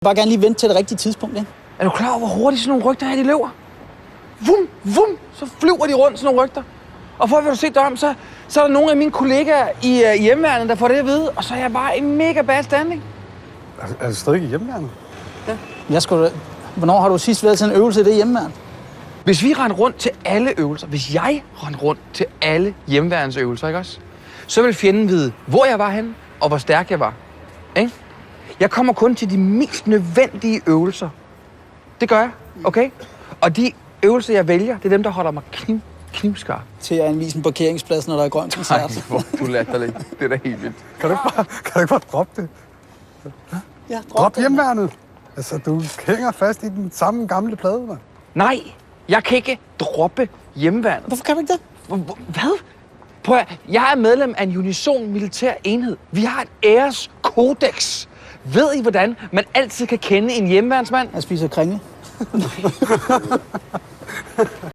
Bare gerne lige vente til det rigtige tidspunkt, ikke? Er du klar over, hvor hurtigt sådan nogle rygter her, de løber? Vum, vum, så flyver de rundt, sådan nogle rygter. Og for at du se dig om, så er der nogle af mine kollegaer i hjemmeværnet, der får det at vide, og så er jeg bare i mega bad standing. Er du stadig i hjemmeværnet? Ja. Hvornår har du sidst været til en øvelse i det hjemmeværn? Hvis vi rendte rundt til alle øvelser, hvis jeg rendte rundt til alle hjemmeværnsøvelser, ikke også? Så vil fjenden vide, hvor jeg var henne, og hvor stærk jeg var. Ikke? Jeg kommer kun til de mest nødvendige øvelser. Det gør jeg, okay? Og de øvelser, jeg vælger, det er dem, der holder mig knivskarp. Til at anvise en parkeringsplads, når der er grøn koncert. Nej, hvor du latterlig. Det er da helt vildt. Kan du ikke bare droppe det? Ja, Drop hjemmeværnet. Altså, du hænger fast i den samme gamle plade, mand. Nej, jeg kan ikke droppe hjemmeværnet. Hvorfor kan du ikke det? Hvad? Prøv at, jeg er medlem af en unison militær enhed. Vi har et æreskodex. Ved I, hvordan man altid kan kende en hjemmeværnsmand? Jeg spiser kringle.